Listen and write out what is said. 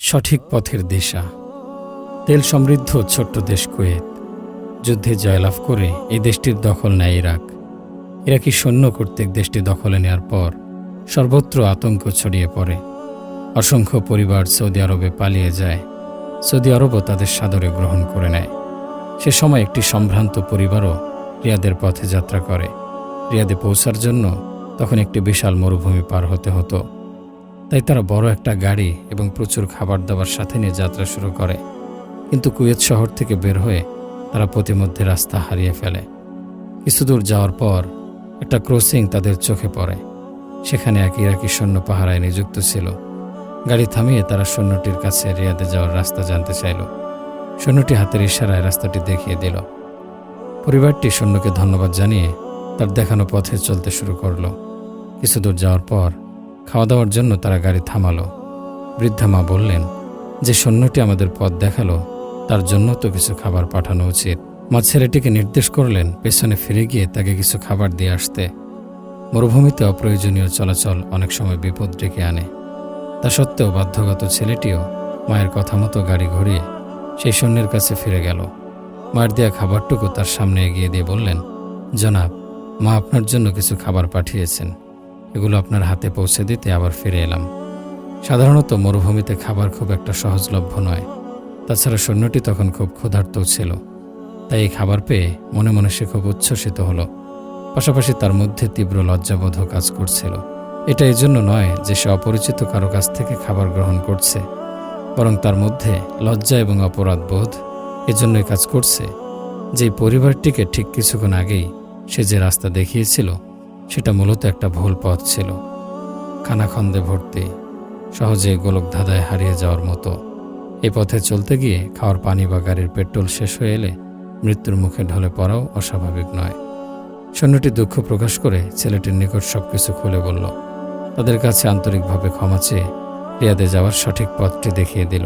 সঠিক পথের দিশা। তেল সমৃদ্ধ ছোট্ট দেশ কুয়েত যুদ্ধে জয়লাভ করে এই দেশটির দখল নেয় ইরাক। ইরাকি সৈন্য কর্তৃক দেশটি দখলে নেওয়ার পর সর্বত্র আতঙ্ক ছড়িয়ে পড়ে। অসংখ্য পরিবার সৌদি আরবে পালিয়ে যায়। সৌদি আরবও তাদের সাদরে গ্রহণ করে নেয়। সে সময় একটি সম্ভ্রান্ত পরিবারও রিয়াদের পথে যাত্রা করে। রিয়াদে পৌঁছার জন্য তখন একটি বিশাল মরুভূমি পার হতে হতো। তাই তারা বড় একটা গাড়ি এবং প্রচুর খাবার দাবার সাথে নিয়ে যাত্রা শুরু করে। কিন্তু কুয়েত শহর থেকে বের হয়ে তারা পথিমধ্যে রাস্তা হারিয়ে ফেলে। কিছু দূর যাওয়ার পর একটা ক্রসিং তাদের চোখে পড়ে। সেখানে এক ইরাকি সৈন্য পাহারায় নিযুক্ত ছিল। গাড়ি থামিয়ে তারা সৈন্যটির কাছে রিয়াদে যাওয়ার রাস্তা জানতে চাইল। সৈন্যটি হাতের ইশারায় রাস্তাটি দেখিয়ে দিল। পরিবারটি সৈন্যকে ধন্যবাদ জানিয়ে তার দেখানো পথে চলতে শুরু করলো। কিছু দূর যাওয়ার পর খাওয়া দাওয়ার জন্য তারা গাড়ি থামালো। বৃদ্ধা মা বললেন, যে সৈন্যটি আমাদের পথ দেখালো তার জন্য তো কিছু খাবার পাঠানো উচিত। মা ছেলেটিকে নির্দেশ করলেন পেছনে ফিরে গিয়ে তাকে কিছু খাবার দিয়ে আসতে। মরুভূমিতে অপ্রয়োজনীয় চলাচল অনেক সময় বিপদ ডেকে আনে। তা সত্ত্বেও বাধ্যগত ছেলেটিও মায়ের কথা মতো গাড়ি ঘুরিয়ে সেই সৈন্যের কাছে ফিরে গেল। মায়ের দেয়া খাবারটুকু তার সামনে এগিয়ে দিয়ে বললেন, জনাব, মা আপনার জন্য কিছু খাবার পাঠিয়েছেন। এগুলো আপনার হাতে পৌঁছে দিতে আবার ফিরে এলাম। সাধারণত মরুভূমিতে খাবার খুব একটা সহজলভ্য নয়। তাছাড়া সৈন্যটি তখন খুব ক্ষুধার্তও ছিল। তাই এই খাবার পেয়ে মনে মনে সে খুব উচ্ছ্বসিত হলো। পাশাপাশি তার মধ্যে তীব্র লজ্জাবোধও কাজ করছিল। এটা এজন্য নয় যে সে অপরিচিত কারো কাছ থেকে খাবার গ্রহণ করছে, বরং তার মধ্যে লজ্জা এবং অপরাধ বোধ এজন্যই কাজ করছে যে পরিবারটিকে ঠিক কিছুক্ষণ আগেই সে যে রাস্তা দেখিয়েছিল সেটা মূলত একটা ভুল পথ ছিল। খানাখন্দে ভর্তি, সহজে গোলকধাঁধায় হারিয়ে যাওয়ার মতো। এই পথে চলতে গিয়ে খাওয়ার পানি বা গাড়ির পেট্রোল শেষ হয়ে এলে মৃত্যুর মুখে ঢলে পড়াও অস্বাভাবিক নয়। সৈন্যটি দুঃখ প্রকাশ করে ছেলেটির নিকট সবকিছু খুলে বলল। তাদের কাছে আন্তরিকভাবে ক্ষমা চেয়ে রিয়াদে যাওয়ার সঠিক পথটি দেখিয়ে দিল।